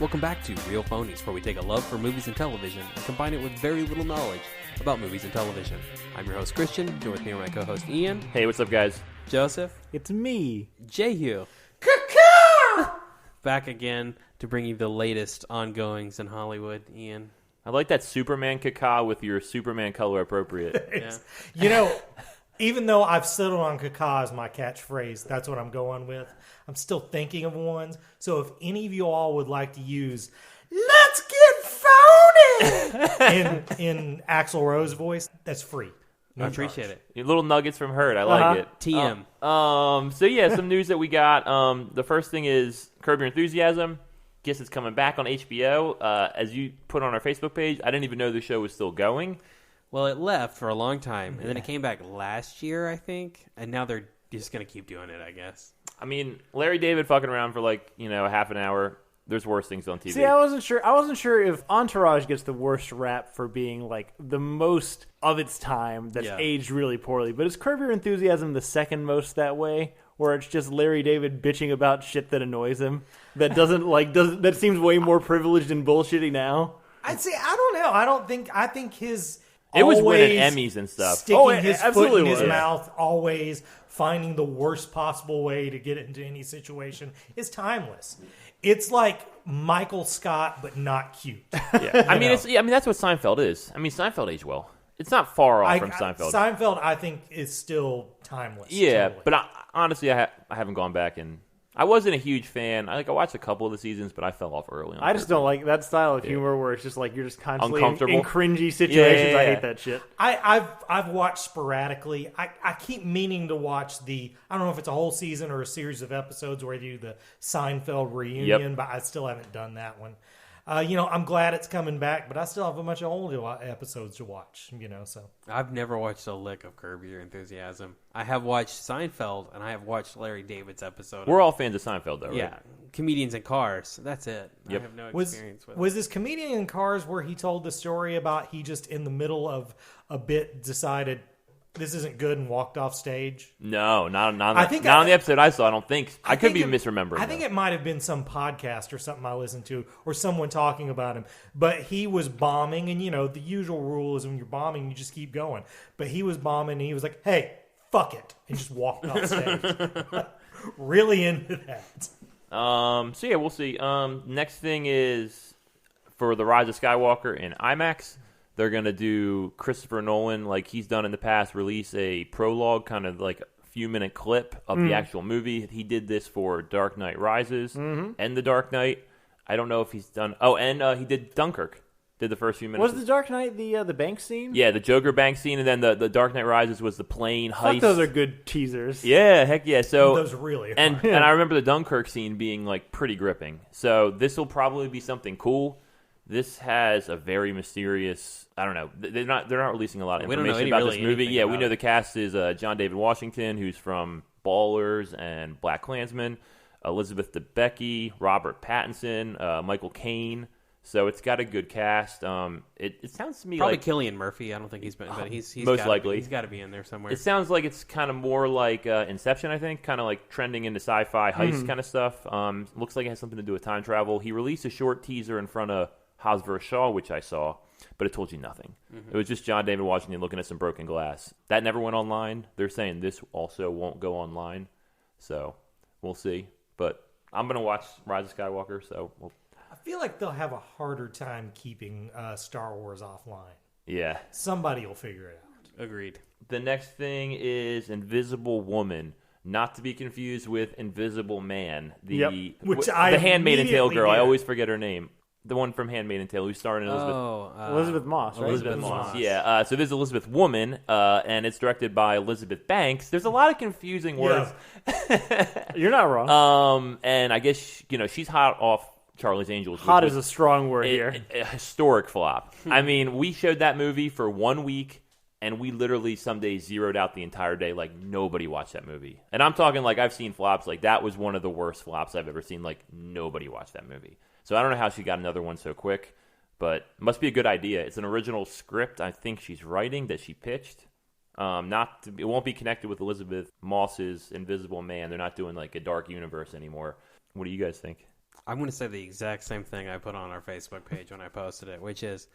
Welcome back to Real Phonies, where we take a love for movies and television and combine it with very little knowledge about movies and television. I'm your host, Christian. Join with me and my co-host, Ian. Hey, what's up, guys? Joseph. It's me. Jehu. Back again to bring you the latest ongoings in Hollywood, Ian. I like that Superman caca with your Superman color appropriate. Yeah. You know, even though I've settled on caca as my catchphrase, that's what I'm going with. I'm still thinking of ones. So if any of you all would like to use "Let's get phony" in Axl Rose voice, that's free. No I appreciate charge. it. Your little nuggets from Hurt. I like it. TM. So yeah, some news that we got. The first thing is Curb Your Enthusiasm. Guess it's coming back on HBO. As you put on our Facebook page, I didn't even know the show was still going. Well, it left for a long time, and then it came back last year, I think, and now they're just going to keep doing it, I guess. I mean, Larry David fucking around for a half an hour. There's worse things on TV. See, I wasn't sure if Entourage gets the worst rap for being like the most of its time that's aged really poorly. But is Curb Your Enthusiasm the second most that way, where it's just Larry David bitching about shit that annoys him, that that seems way more privileged and bullshitty now? I'd say I don't know. I think his It was winning always Emmys and stuff. Sticking his foot absolutely in his was. mouth, always finding the worst possible way to get into any situation is timeless. It's like Michael Scott, but not cute. Yeah. I mean, that's what Seinfeld is. I mean, Seinfeld aged well. It's not far off from Seinfeld. Seinfeld, I think, is still timeless. Yeah, totally. but honestly, I haven't gone back and I wasn't a huge fan. I watched a couple of the seasons, but I fell off early on. I just don't like that style of humor where it's just like you're just constantly Uncomfortable. in cringy situations. Yeah. I hate that shit. I've watched sporadically. I keep meaning to watch I don't know if it's a whole season or a series of episodes where they do the Seinfeld reunion, but I still haven't done that one. I'm glad it's coming back, but I still have a bunch of old episodes to watch. So I've never watched a lick of Curb Your Enthusiasm. I have watched Seinfeld, and I have watched Larry David's episode. We're all fans of Seinfeld, though, right? Yeah, Comedians in Cars. That's it. Yep. I have no was experience with it. was this Comedian in Cars where he told the story about he just in the middle of a bit decided this isn't good and walked off stage? No, not on the episode I saw. I don't think. I could be misremembering. I think it might have been some podcast or something I listened to, or someone talking about him. But he was bombing, and the usual rule is when you're bombing, you just keep going. But he was bombing, and he was like, "Hey, fuck it," and just walked off stage. Really into that. So yeah, we'll see. Next thing is for the Rise of Skywalker in IMAX. They're going to do Christopher Nolan, like he's done in the past, release a prologue, kind of like a few-minute clip of the actual movie. He did this for Dark Knight Rises and The Dark Knight. I don't know if he's done... Oh, and he did Dunkirk. Did the first few minutes. Was The Dark Knight the bank scene? Yeah, the Joker bank scene, and then the Dark Knight Rises was the plane heist. Fuck, those are good teasers. Yeah, heck yeah. So Those really are. and I remember the Dunkirk scene being like pretty gripping. So this will probably be something cool. This has a very mysterious. I don't know. They're not releasing a lot of information about this movie. Yeah, we know the cast is John David Washington, who's from Ballers and BlacKkKlansman, Elizabeth Debicki, Robert Pattinson, Michael Caine. So it's got a good cast. It sounds to me Probably like Cillian Murphy. I don't think he's been, but he's most likely he's got to be in there somewhere. it sounds like it's kind of more like Inception, I think, kind of like trending into sci-fi heist kind of stuff. Looks like it has something to do with time travel. He released a short teaser in front of Hobbs vs. Shaw, which I saw, but it told you nothing. It was just John David Washington looking at some broken glass. That never went online. They're saying this also won't go online, so we'll see. But I'm going to watch Rise of Skywalker, so I feel like they'll have a harder time keeping Star Wars offline. yeah. Somebody will figure it out. Agreed. The next thing is Invisible Woman. Not to be confused with Invisible Man. The Handmaid's Tale girl. I always forget her name. The one from Handmaid's Tale who starred in Elizabeth. Elizabeth Moss, right? Elizabeth Moss. Yeah. So this is Elizabeth Woman, and it's directed by Elizabeth Banks. There's a lot of confusing words. You're not wrong. And I guess she's hot off Charlie's Angels. Hot is a strong word here. A historic flop. I mean, we showed that movie for 1 week. And we literally some days zeroed out the entire day. Like, nobody watched that movie. And I'm talking like I've seen flops. Like, that was one of the worst flops I've ever seen. Like, nobody watched that movie. So I don't know how she got another one so quick. But it must be a good idea. It's an original script I think she's writing that she pitched. It won't be connected with Elizabeth Moss's Invisible Man. They're not doing like a dark universe anymore. What do you guys think? I'm going to say the exact same thing I put on our Facebook page when I posted it, which is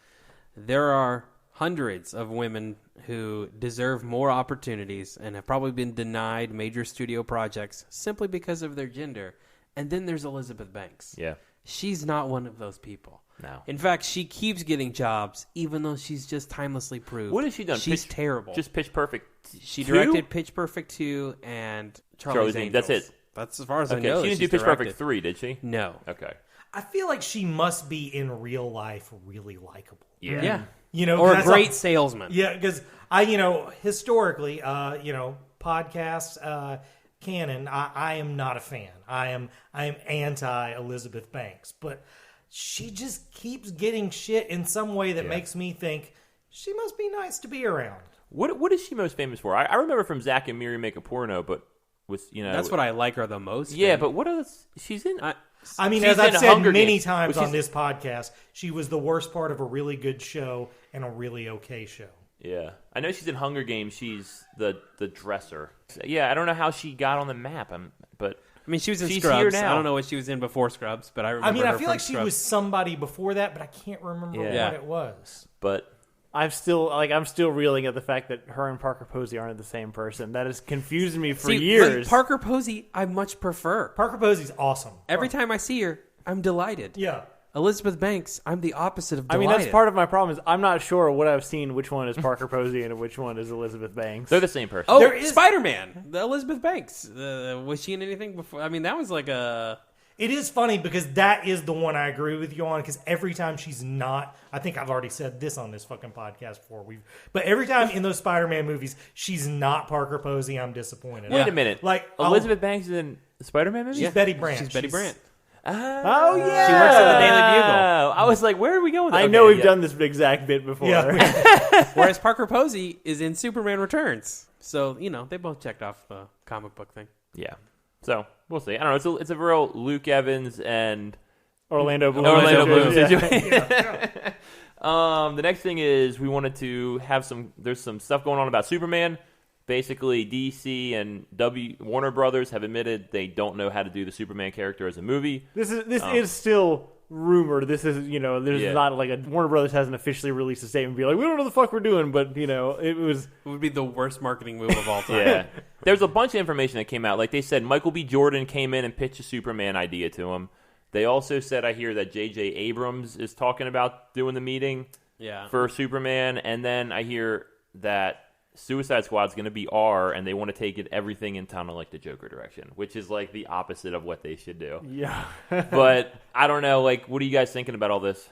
there are hundreds of women who deserve more opportunities and have probably been denied major studio projects simply because of their gender. And then there's Elizabeth Banks. Yeah. She's not one of those people. No. In fact, she keeps getting jobs, even though she's just timelessly proved. What has she done? She's terrible. Just Pitch Perfect. She directed Pitch Perfect 2 and Charlie's Angels. That's it. That's as far as I know. She didn't do Pitch Perfect 3, did she? No. Okay. I feel like she must be in real life really likable. Yeah. You know, or a great salesman. Yeah, because historically, podcasts, canon, I am not a fan. I am anti Elizabeth Banks, but she just keeps getting shit in some way that makes me think she must be nice to be around. What is she most famous for? I remember from Zack and Miri Make a Porno, but that's what I like her the most. Yeah, but what else? She's in. I mean, as I've said many times on this podcast, she was the worst part of a really good show and a really okay show. Yeah. I know she's in Hunger Games. She's the dresser. Yeah, I don't know how she got on the map, but... I mean, she was in she's Scrubs. Here now. I don't know what she was in before Scrubs, but I remember I feel like she Scrubs. was somebody before that, but I can't remember what it was. But... I'm still reeling at the fact that her and Parker Posey aren't the same person. That has confused me for years. Parker Posey, I much prefer. Parker Posey's awesome. Every time I see her, I'm delighted. Yeah. Elizabeth Banks, I'm the opposite of delighted. I mean, that's part of my problem is I'm not sure what I've seen which one is Parker Posey and which one is Elizabeth Banks. They're the same person. Oh, Spider-Man, the Elizabeth Banks. Was she in anything before? I mean, that was like a... It is funny because that is the one I agree with you on, because every time she's not, I think I've already said this on this fucking podcast before, but every time in those Spider-Man movies, she's not Parker Posey, I'm disappointed. Wait a minute. Like Elizabeth Banks is in the Spider-Man movie? She's Betty Brant. She's Betty Brant. Oh, She yeah. works at the Daily Bugle. I was like, where are we going with that? I know we've done this exact bit before. Yeah. Whereas Parker Posey is in Superman Returns. So, they both checked off the comic book thing. Yeah. So, we'll see. I don't know. It's a real Luke Evans and Orlando Bloom situation. The next thing is we wanted to have there's some stuff going on about Superman. Basically, DC and Warner Brothers have admitted they don't know how to do the Superman character as a movie. This is still rumored. This is, there's not like Warner Brothers hasn't officially released a statement and be like, we don't know the fuck we're doing, but, it would be the worst marketing move of all time. Yeah. There's a bunch of information that came out. Like they said, Michael B. Jordan came in and pitched a Superman idea to him. They also said, I hear that J.J. Abrams is talking about doing the meeting for Superman. And then I hear that Suicide Squad's going to be R, and they want to take everything in kind of like the Joker direction, which is like the opposite of what they should do. Yeah. But I don't know. Like, what are you guys thinking about all this?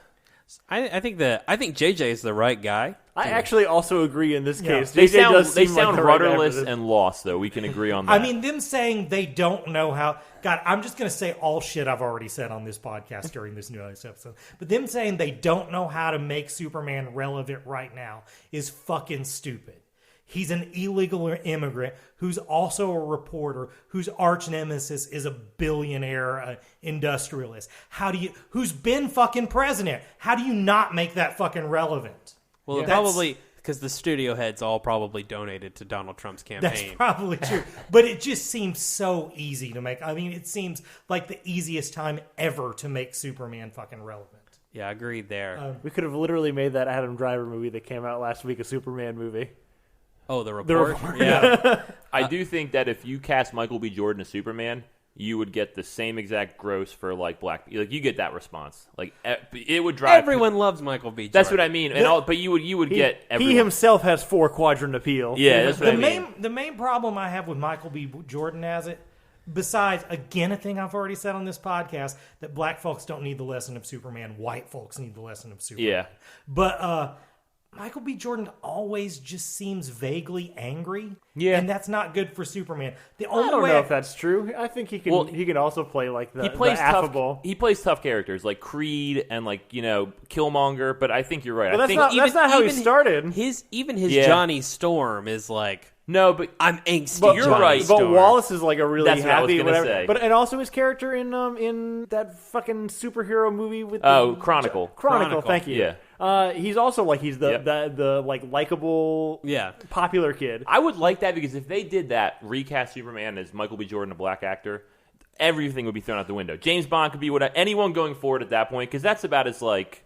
I think JJ is the right guy. I actually also agree in this case. They JJ sound like rudderless and lost, though. We can agree on that. I mean, them saying they don't know how... God, I'm just going to say all shit I've already said on this podcast during this newest episode. But them saying they don't know how to make Superman relevant right now is fucking stupid. He's an illegal immigrant who's also a reporter whose arch nemesis is a billionaire industrialist. Who's been fucking president? How do you not make that fucking relevant? Well, probably because the studio heads all probably donated to Donald Trump's campaign. That's probably true. But it just seems so easy to make. I mean, it seems like the easiest time ever to make Superman fucking relevant. Yeah, agreed there. We could have literally made that Adam Driver movie that came out last week a Superman movie. Oh, the report? Yeah. I do think that if you cast Michael B. Jordan as Superman, you would get the same exact gross for like black. Like you get that response. Like it would drive. Everyone loves Michael B. Jordan. That's what I mean. But you would get. Everyone. He himself has 4-quadrant appeal. Yeah, that's what I mean. The main problem I have with Michael B. Jordan as it, besides again a thing I've already said on this podcast, that black folks don't need the lesson of Superman, white folks need the lesson of Superman. Yeah, but. Michael B. Jordan always just seems vaguely angry, and that's not good for Superman. I don't know if that's true. I think he can. Well, he can also play like the affable. He plays tough characters like Creed and like Killmonger. But I think you're right. Well, that's not how he started. His Johnny Storm is like. No, but I'm angsty. But you're right. But Wallace is like a really That's happy. What I was gonna say. But and also his character in that fucking superhero movie with Chronicle. Chronicle. Thank you. Yeah. He's also like the like likable popular kid. I would like that because if they did that, recast Superman as Michael B. Jordan, a black actor, everything would be thrown out the window. James Bond could be anyone going forward at that point, because that's about as like,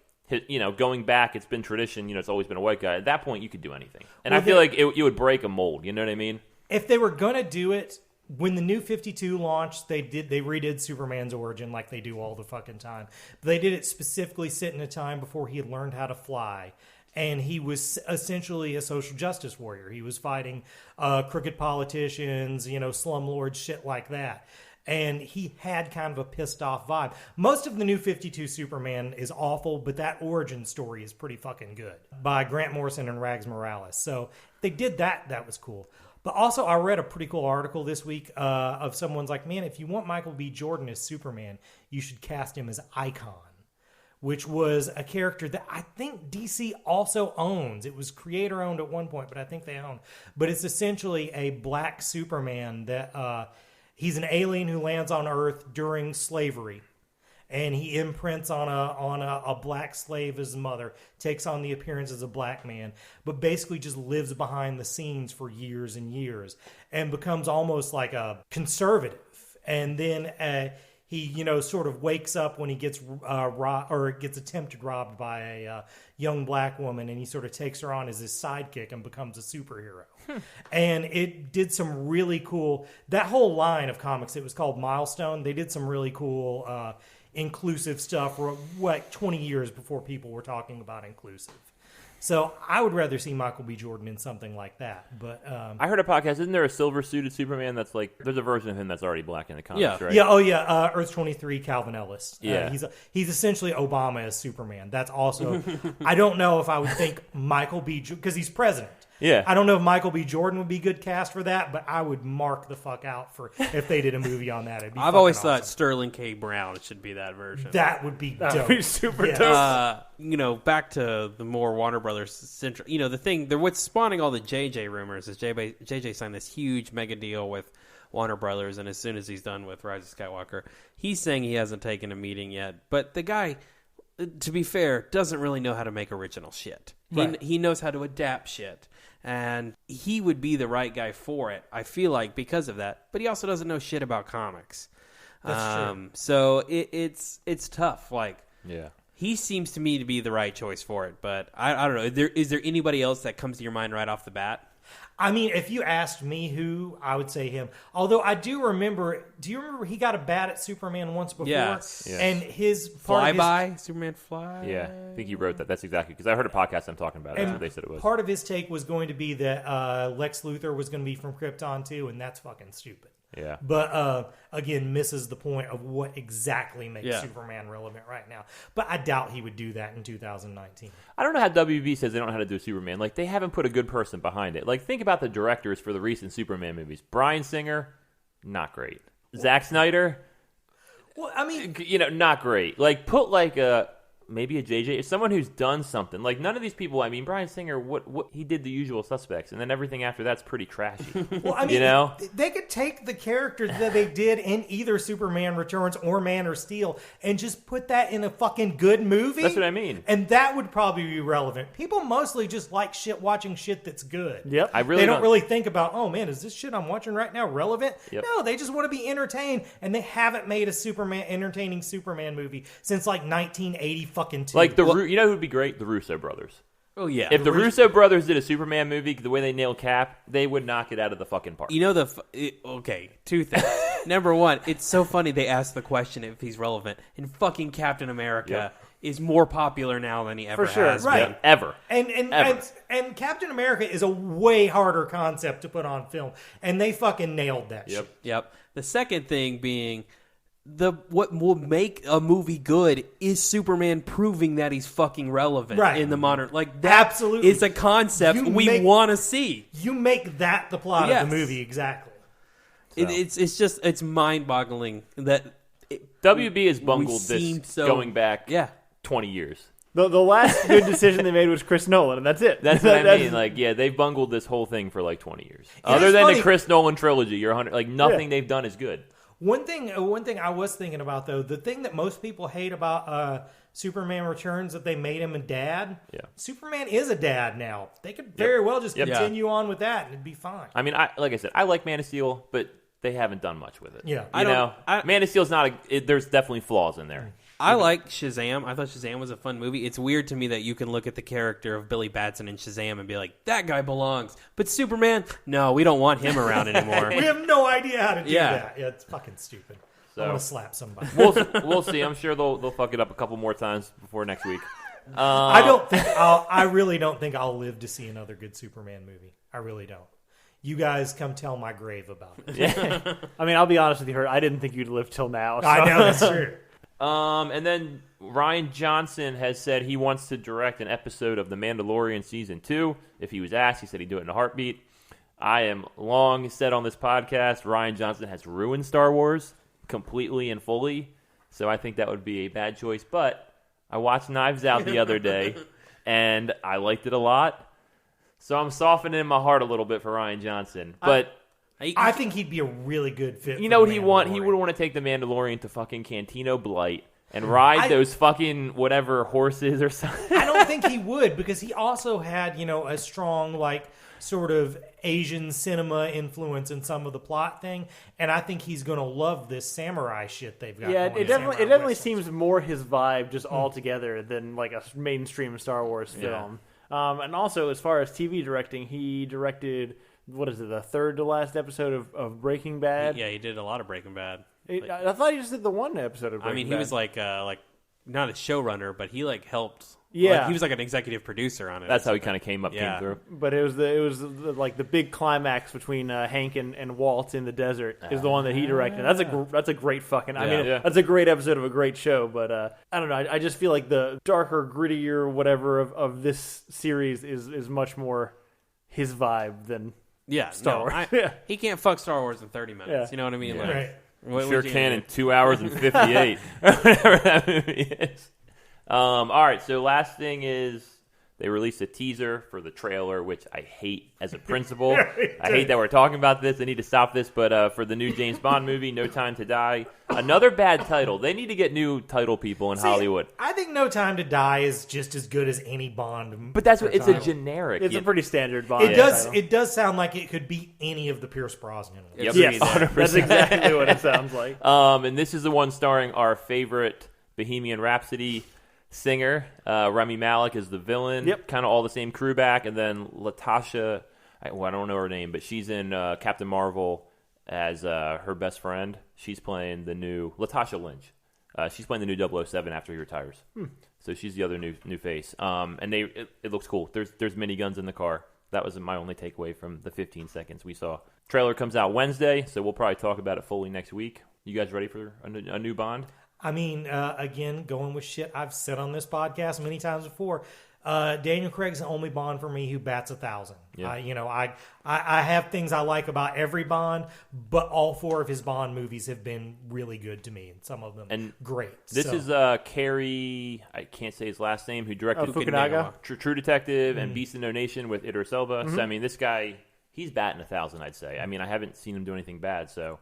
going back, it's been tradition, it's always been a white guy. At that point, you could do anything. And I feel like it would break a mold, you know what I mean? If they were going to do it, when the New 52 launched, they redid Superman's origin like they do all the fucking time. But they did it specifically set in a time before he had learned how to fly. And he was essentially a social justice warrior. He was fighting crooked politicians, slumlords, shit like that. And he had kind of a pissed off vibe. Most of the New 52 Superman is awful, but that origin story is pretty fucking good by Grant Morrison and Rags Morales. So they did that. That was cool. But also, I read a pretty cool article this week of someone's like, man, if you want Michael B. Jordan as Superman, you should cast him as Icon, which was a character that I think DC also owns. It was creator-owned at one point, but I think they own. But it's essentially a black Superman that he's an alien who lands on Earth during slavery. And he imprints on a black slave as mother, takes on the appearance as a black man, but basically just lives behind the scenes for years and years and becomes almost like a conservative. And then he, sort of wakes up when he gets robbed or gets attempted robbed by a young black woman, and he sort of takes her on as his sidekick and becomes a superhero. And it did some really cool, that whole line of comics, it was called Milestone. They did some really cool inclusive stuff 20 years before people were talking about inclusive. So I would rather see Michael B. Jordan in something like that. But I heard a podcast. Isn't there a silver-suited Superman that's like... There's a version of him that's already black in the comics, right? Yeah, Earth 23, Calvin Ellis. Yeah. He's essentially Obama as Superman. That's also... I don't know if I would think Michael B. because he's president. Yeah. I don't know if Michael B. Jordan would be good cast for that, but I would mark the fuck out for if they did a movie on that. It'd be I've always thought Sterling K. Brown should be that version. That would be dope. That would be super dope. Back to the more Warner Brothers central. The thing, what's spawning all the JJ rumors is JJ signed this huge mega deal with Warner Brothers, and as soon as he's done with Rise of Skywalker, he's saying he hasn't taken a meeting yet. But the guy, to be fair, doesn't really know how to make original shit. Right. He knows how to adapt shit. And he would be the right guy for it, I feel like, because of that. But he also doesn't know shit about comics. That's true. So it's tough. Like, yeah, he seems to me to be the right choice for it. But I don't know. Is there anybody else that comes to your mind right off the bat? I mean, if you asked me who, I would say him. Although I do remember he got a bat at Superman once before? Yes. And his Flyby? Superman Fly? Yeah, I think he wrote that. That's exactly, because I heard a podcast I'm talking about it. That's what they said it was. Part of his take was going to be that Lex Luthor was going to be from Krypton too, and that's fucking stupid. Yeah. But, again, misses the point of what exactly makes Superman relevant right now. But I doubt he would do that in 2019. I don't know how WB says they don't know how to do a Superman. Like, they haven't put a good person behind it. Like, think about the directors for the recent Superman movies. Bryan Singer, not great. Zack Snyder, well, I mean... not great. Like, put, maybe a JJ, someone who's done something. Like, none of these people, Bryan Singer, what he did The Usual Suspects, and then everything after that's pretty trashy. Well, they could take the characters that they did in either Superman Returns or Man of Steel and just put that in a fucking good movie. That's what I mean. And that would probably be relevant. People mostly just like watching shit that's good. Yep. They don't really think about, oh man, is this shit I'm watching right now relevant? Yep. No, they just want to be entertained, and they haven't made a entertaining Superman movie since 1980 fucking two. Like, you know who would be great? The Russo brothers. Oh, yeah. If the Russo brothers did a Superman movie, the way they nailed Cap, they would knock it out of the fucking park. Okay, two things. Number one, it's so funny they asked the question if he's relevant, and fucking Captain America is more popular now than he ever has right. been. Ever. And Captain America is a way harder concept to put on film, and they fucking nailed that shit. Yep. The second thing being... what will make a movie good is Superman proving that he's fucking relevant in the modern... Like, that absolutely is a concept we want to see. You make that the plot of the movie, exactly. So. It's mind-boggling that... WB has bungled this going back 20 years. The last good decision they made was Chris Nolan, and that's it. That's what I mean. Like, they've bungled this whole thing for 20 years. Other than the Chris Nolan trilogy, nothing they've done is good. One thing I was thinking about, though, the thing that most people hate about Superman Returns, that they made him a dad. Yeah. Superman is a dad now. They could very well just continue on with that, and it'd be fine. Like I said, I like Man of Steel, but they haven't done much with it. Yeah. Man of Steel's not there's definitely flaws in there. I like Shazam. I thought Shazam was a fun movie. It's weird to me that you can look at the character of Billy Batson in Shazam and be like, that guy belongs. But Superman, no, we don't want him around anymore. We have no idea how to do that. Yeah, it's fucking stupid. So, I'm going to slap somebody. We'll see. I'm sure they'll fuck it up a couple more times before next week. I really don't think I'll live to see another good Superman movie. I really don't. You guys come tell my grave about it. Yeah. I mean, I'll be honest with you, I didn't think you'd live till now. So. I know, that's true. And then Rian Johnson has said he wants to direct an episode of The Mandalorian Season 2. If he was asked, he said he'd do it in a heartbeat. I am long said on this podcast, Rian Johnson has ruined Star Wars completely and fully. So I think that would be a bad choice. But I watched Knives Out the other day, and I liked it a lot. So I'm softening my heart a little bit for Rian Johnson. But I think he'd be a really good fit. You know what he want? He would want to take the Mandalorian to fucking Cantino Blight and ride those fucking whatever horses or something. I don't think he would, because he also had, a strong sort of Asian cinema influence in some of the plot thing, and I think he's going to love this samurai shit they've got. Yeah, it definitely seems more his vibe just altogether than like a mainstream Star Wars film. And also, as far as TV directing, he directed. What is it, the third to last episode of Breaking Bad? Yeah, he did a lot of Breaking Bad. I thought he just did the one episode of Breaking Bad. I mean, he was like not a showrunner, but he helped. Yeah, he was like an executive producer on it. That's how he kind of came through. But it was the big climax between Hank and Walt in the desert is the one that he directed. That's a great fucking. That's a great episode of a great show. But I don't know. I just feel like the darker, grittier, whatever of this series is much more his vibe than. Yeah, Star Wars. He can't fuck Star Wars in 30 minutes. Yeah. You know what I mean? Yeah. Right. What sure can in 2 hours and 58. Whatever that movie is. All right, so last thing is they released a teaser for the trailer, which I hate as a principle. I hate that we're talking about this. I need to stop this. But for the new James Bond movie, No Time to Die, another bad title. They need to get new title people in Hollywood. I think No Time to Die is just as good as any Bond. But that's what it's a generic. It's a pretty standard Bond. It does sound like it could be any of the Pierce Brosnan. Yep. Yes, 100%. That's exactly what it sounds like. And this is the one starring our favorite Bohemian Rhapsody singer. Rami Malek is the villain. Yep. Kind of all the same crew back. And then Latasha, I don't know her name, but she's in Captain Marvel as her best friend. She's playing the new Latasha Lynch. She's playing the new 007 after he retires. So she's the other new face. And it looks cool. There's miniguns in the car. That was my only takeaway from the 15 seconds we saw. Trailer comes out Wednesday, so we'll probably talk about it fully next week. You guys ready for a new Bond? I mean, again, going with shit I've said on this podcast many times before. Daniel Craig's the only Bond for me who bats 1,000. Yeah. I have things I like about every Bond, but all 4 of his Bond movies have been really good to me, and some of them great. This is Cary, I can't say his last name, who directed Fukunaga. True Detective and Beast of No Nation with Idris Elba. So I mean, this guy, he's batting 1,000, I'd say. I mean, I haven't seen him do anything bad, so.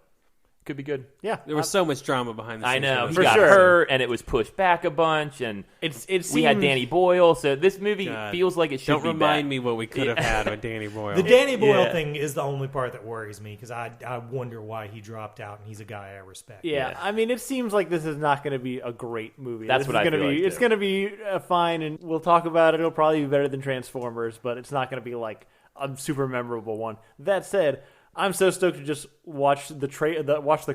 Could be good. Yeah, there was so much drama behind the scenes. I know. He for got sure. hurt, and it was pushed back a bunch, and we had Danny Boyle. So this movie feels like it should be Don't remind me what we could have had with Danny Boyle. The Danny Boyle thing is the only part that worries me, because I wonder why he dropped out, and he's a guy I respect. Yeah, I mean, it seems like this is not going to be a great movie. That's what I feel like, It's going to be fine, and we'll talk about it. It'll probably be better than Transformers, but it's not going to be like a super memorable one. That said, I'm so stoked to just watch the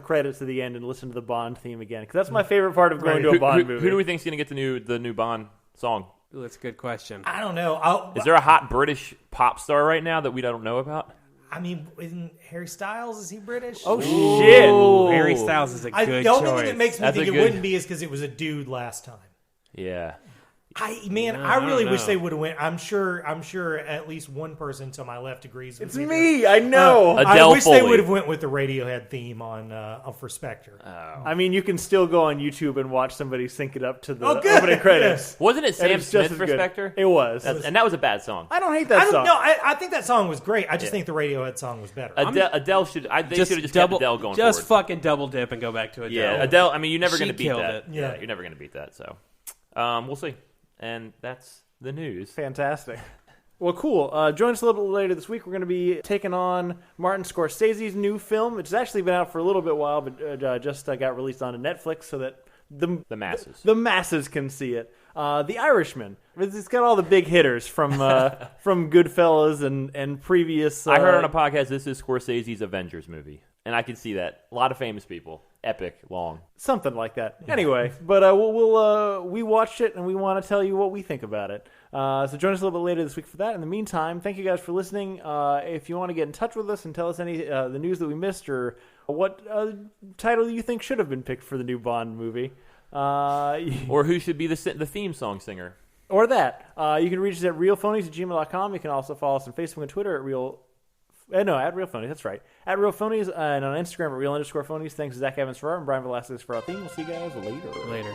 credits to the end and listen to the Bond theme again, because that's my favorite part of going to a Bond movie. Who do we think is going to get the new Bond song? Ooh, that's a good question. I don't know. Is there a hot British pop star right now that we don't know about? I mean, isn't Harry Styles, is he British? Oh, shit. Ooh, Harry Styles is a good choice. The only thing that makes me That's think a it good- wouldn't be is because it was a dude last time. Yeah. I really wish they would have went. I'm sure at least one person to my left agrees with It's me. me. I know. Adele I wish they Foley. would have went with the Radiohead theme on for Spectre. I mean, you can still go on YouTube and watch somebody sync it up to the good. opening credits. Wasn't it And Sam it's just Smith as for good. Spectre? It was. And that was a bad song. I don't hate that song. I think that song was great. I just think the Radiohead song was better. Adele should. They should have just kept Adele going Just forward. fucking double dip and go back to Adele. Yeah, Adele. I mean, you're never She going to beat killed that. it. Yeah. You're never going to beat that. So, we'll see. And that's the news. Fantastic. Well, cool. Join us a little bit later this week. We're going to be taking on Martin Scorsese's new film. It's actually been out for a little bit while, but just got released onto Netflix so that the masses can see it. The Irishman. It's got all the big hitters from Goodfellas and previous. I heard on a podcast this is Scorsese's Avengers movie, and I can see that. A lot of famous people. Epic, long. Something like that. Anyway, but we watched it, and we want to tell you what we think about it. So join us a little bit later this week for that. In the meantime, thank you guys for listening. If you want to get in touch with us and tell us any the news that we missed or what title you think should have been picked for the new Bond movie. Or who should be the theme song singer. Or that. You can reach us at realphonies@gmail.com. You can also follow us on Facebook and Twitter at RealPhonies, that's right. At RealPhonies, and on Instagram at Real_Phonies. Thanks to Zach Evans for art and Brian Velasquez for our theme. We'll see you guys later.